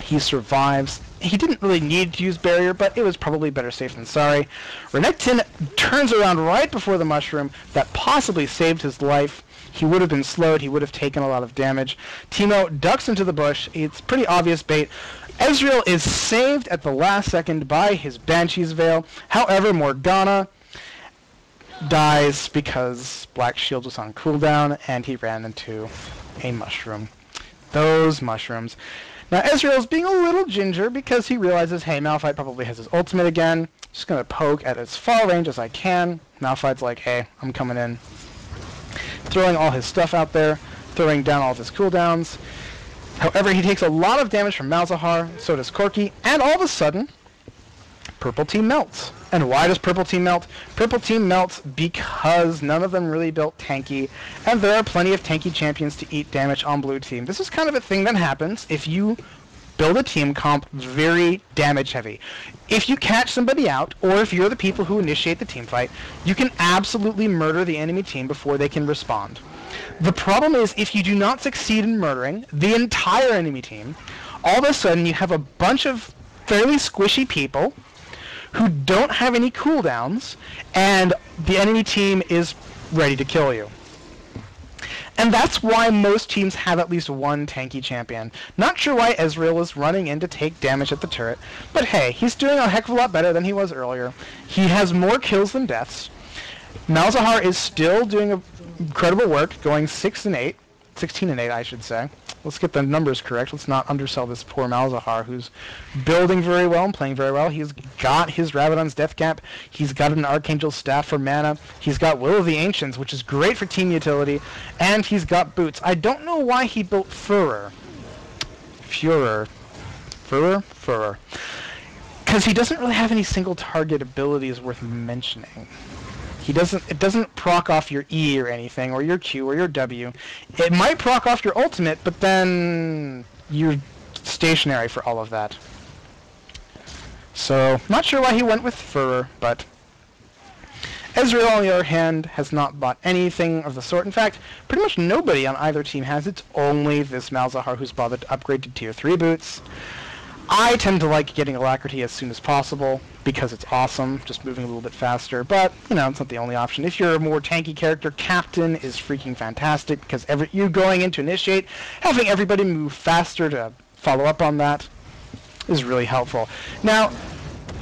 he survives. He didn't really need to use barrier, but it was probably better safe than sorry. Renekton turns around right before the mushroom that possibly saved his life. He would have been slowed, he would have taken a lot of damage. Teemo ducks into the bush. It's pretty obvious bait. Ezreal is saved at the last second by his Banshee's Veil. However, Morgana dies because Black Shield was on cooldown and he ran into a mushroom. Those mushrooms. Now Ezreal's being a little ginger because he realizes, hey, Malphite probably has his ultimate again. Just gonna poke at as far range as I can. Malphite's like, hey, I'm coming in. Throwing all his stuff out there, throwing down all of his cooldowns. However, he takes a lot of damage from Malzahar, so does Corki, and all of a sudden, Purple Team melts. And why does Purple Team melt? Purple Team melts because none of them really built tanky, and there are plenty of tanky champions to eat damage on Blue Team. This is kind of a thing that happens if you build a team comp very damage heavy. If you catch somebody out, or if you're the people who initiate the team fight, you can absolutely murder the enemy team before they can respond. The problem is, if you do not succeed in murdering the entire enemy team, all of a sudden you have a bunch of fairly squishy people who don't have any cooldowns, and the enemy team is ready to kill you. And that's why most teams have at least one tanky champion. Not sure why Ezreal is running in to take damage at the turret, but hey, he's doing a heck of a lot better than he was earlier. He has more kills than deaths. Malzahar is still doing incredible work, going 16 and 8, I should say. Let's get the numbers correct. Let's not undersell this poor Malzahar, who's building very well and playing very well. He's got his Rabadon's Death Cap. He's got an Archangel's Staff for mana. He's got Will of the Ancients, which is great for team utility. And he's got Boots. I don't know why he built Furor. Because he doesn't really have any single target abilities worth mentioning. It doesn't proc off your E or anything, or your Q or your W. It might proc off your ultimate, but then you're stationary for all of that. So, not sure why he went with Furor, but Ezreal, on the other hand, has not bought anything of the sort. In fact, pretty much nobody on either team has. It's only this Malzahar who's bothered to upgrade to tier 3 boots. I tend to like getting Alacrity as soon as possible because it's awesome, just moving a little bit faster, but, you know, it's not the only option. If you're a more tanky character, Captain is freaking fantastic because you going in to initiate, having everybody move faster to follow up on that is really helpful. Now,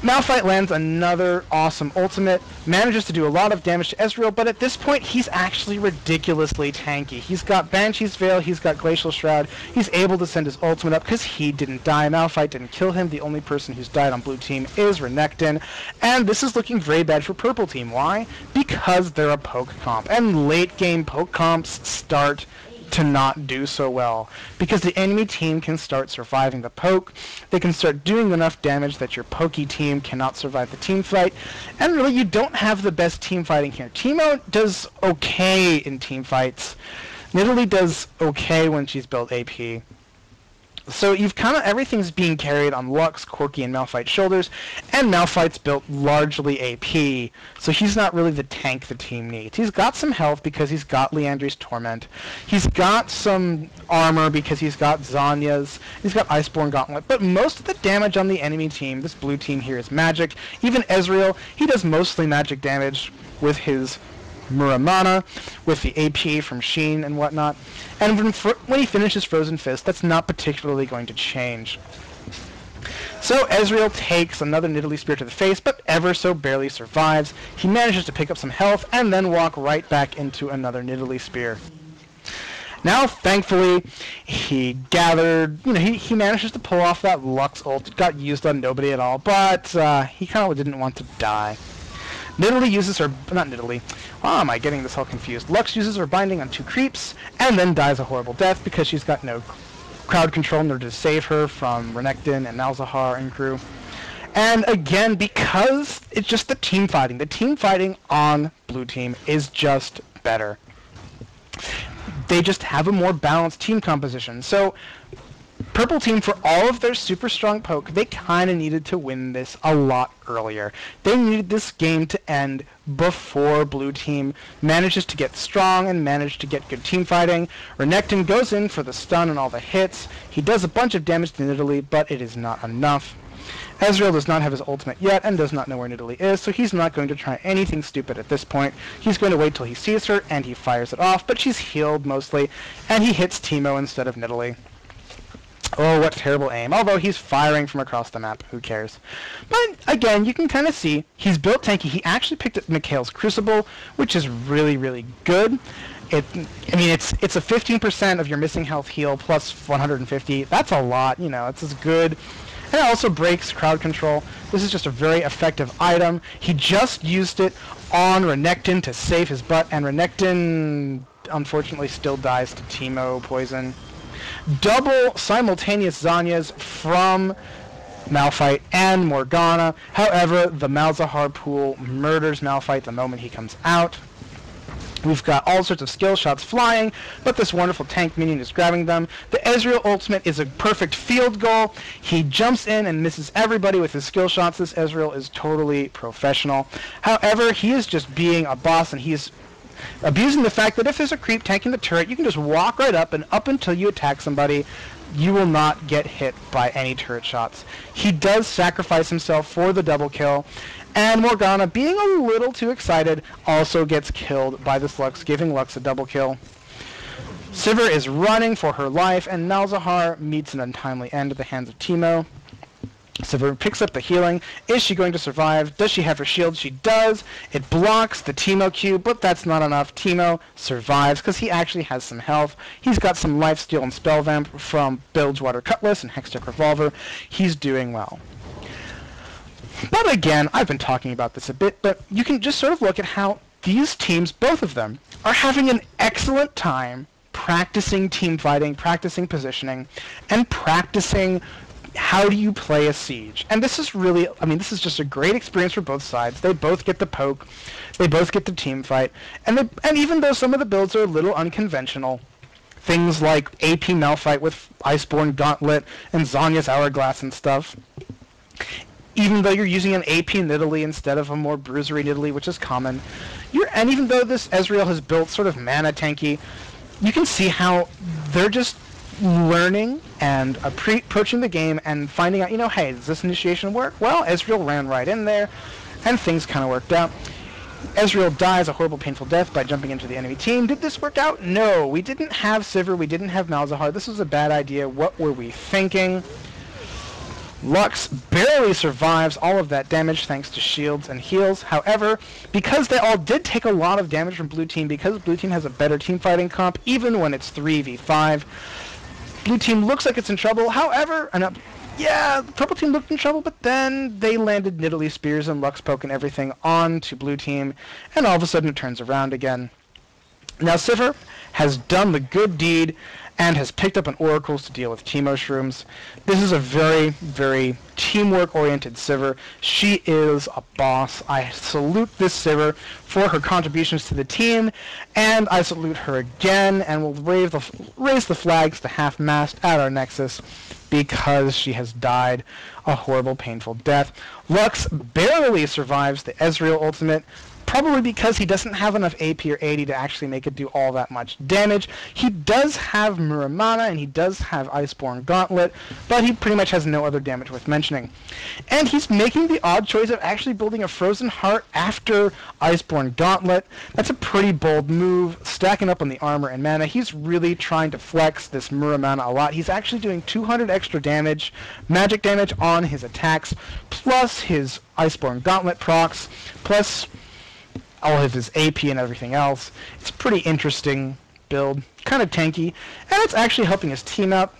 Malphite lands another awesome ultimate, manages to do a lot of damage to Ezreal, but at this point he's actually ridiculously tanky. He's got Banshee's Veil, he's got Glacial Shroud, he's able to send his ultimate up because he didn't die. Malphite didn't kill him. The only person who's died on Blue Team is Renekton, and this is looking very bad for Purple Team. Why? Because they're a poke comp, and late game poke comps start to not do so well because the enemy team can start surviving the poke. They can start doing enough damage that your pokey team cannot survive the team fight, and really you don't have the best team fighting here. Teemo does okay in team fights. Nidalee does okay when she's built AP. So you've kind of, everything's being carried on Lux, Corki, and Malphite's shoulders, and Malphite's built largely AP, so he's not really the tank the team needs. He's got some health because he's got Liandry's Torment. He's got some armor because he's got Zanya's. He's got Iceborne Gauntlet, but most of the damage on the enemy team, this blue team here, is magic. Even Ezreal, he does mostly magic damage with his Muramana, with the AP from Sheen and whatnot. And when he finishes Frozen Fist, that's not particularly going to change. So Ezreal takes another Nidalee Spear to the face, but ever so barely survives. He manages to pick up some health and then walk right back into another Nidalee Spear. Now, thankfully, he gathered, he manages to pull off that Lux ult. It got used on nobody at all, but he kind of didn't want to die. Nidalee uses her, not Nidalee, why am I getting this all confused? Lux uses her binding on 2 creeps, and then dies a horrible death because she's got no crowd control in order to save her from Renekton and Malzahar and crew. And again, because it's just the team fighting on blue team is just better. They just have a more balanced team composition. So purple team, for all of their super strong poke, they kind of needed to win this a lot earlier. They needed this game to end before blue team manages to get strong and manage to get good team fighting. Renekton goes in for the stun and all the hits. He does a bunch of damage to Nidalee, but it is not enough. Ezreal does not have his ultimate yet and does not know where Nidalee is, so he's not going to try anything stupid at this point. He's going to wait till he sees her and he fires it off, but she's healed mostly, and he hits Teemo instead of Nidalee. Oh, what terrible aim. Although he's firing from across the map, who cares? But again, you can kind of see he's built tanky. He actually picked up Mikhail's Crucible, which is really, really good. It's a 15% of your missing health heal plus 150. That's a lot, it's as good. And it also breaks crowd control. This is just a very effective item. He just used it on Renekton to save his butt, and Renekton unfortunately still dies to Teemo poison. Double simultaneous Zanyas from Malphite and Morgana. However, the Malzahar pool murders Malphite the moment he comes out. We've got all sorts of skill shots flying, but this wonderful tank minion is grabbing them. The Ezreal ultimate is a perfect field goal. He jumps in and misses everybody with his skill shots. This Ezreal is totally professional. However, he is just being a boss, and he is abusing the fact that if there's a creep tanking the turret, you can just walk right up, and up until you attack somebody, you will not get hit by any turret shots. He does sacrifice himself for the double kill, and Morgana, being a little too excited, also gets killed by this Lux, giving Lux a double kill. Sivir is running for her life, and Malzahar meets an untimely end at the hands of Teemo. Sivir picks up the healing. Is she going to survive? Does she have her shield? She does. It blocks the Teemo Q, but that's not enough. Teemo survives because he actually has some health. He's got some lifesteal and spell vamp from Bilgewater Cutlass and Hextech Revolver. He's doing well. But again, I've been talking about this a bit, but you can just sort of look at how these teams, both of them, are having an excellent time practicing team fighting, practicing positioning, and practicing how do you play a siege. And this is really, this is just a great experience for both sides. They both get the poke, they both get the team fight, and even though some of the builds are a little unconventional, things like AP Malphite with Iceborne Gauntlet and Zanya's Hourglass and stuff, even though you're using an AP Nidalee instead of a more bruisery Nidalee, which is common, and even though this Ezreal has built sort of mana tanky, you can see how they're just learning and approaching the game and finding out, hey, does this initiation work? Well, Ezreal ran right in there, and things kind of worked out. Ezreal dies a horrible, painful death by jumping into the enemy team. Did this work out? No, we didn't have Sivir, we didn't have Malzahar. This was a bad idea. What were we thinking? Lux barely survives all of that damage thanks to shields and heals. However, because they all did take a lot of damage from blue team, because blue team has a better team fighting comp, even when it's 3v5, blue team looks like it's in trouble. However, the purple team looked in trouble, but then they landed Nidalee Spears and Lux Poke and everything onto blue team, and all of a sudden it turns around again. Now Sivir has done the good deed and has picked up an Oracles to deal with Teemo Shrooms. This is a very, very teamwork-oriented Sivir. She is a boss. I salute this Sivir for her contributions to the team, and I salute her again, and will raise the flags to half-mast at our Nexus because she has died a horrible, painful death. Lux barely survives the Ezreal ultimate, probably because he doesn't have enough AP or 80 to actually make it do all that much damage. He does have Muramana, and he does have Iceborne Gauntlet, but he pretty much has no other damage worth mentioning. And he's making the odd choice of actually building a Frozen Heart after Iceborne Gauntlet. That's a pretty bold move, stacking up on the armor and mana. He's really trying to flex this Muramana a lot. He's actually doing 200 extra damage, magic damage on his attacks, plus his Iceborne Gauntlet procs, plus all of his AP and everything else. It's a pretty interesting build, kind of tanky, and it's actually helping his team out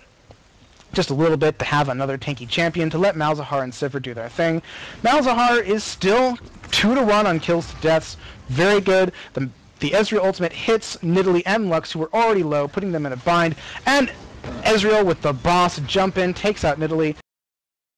just a little bit to have another tanky champion to let Malzahar and Sivir do their thing. Malzahar is still 2-1 on kills to deaths, very good. The Ezreal ultimate hits Nidalee and Lux, who were already low, putting them in a bind, and Ezreal with the boss jump in, takes out Nidalee.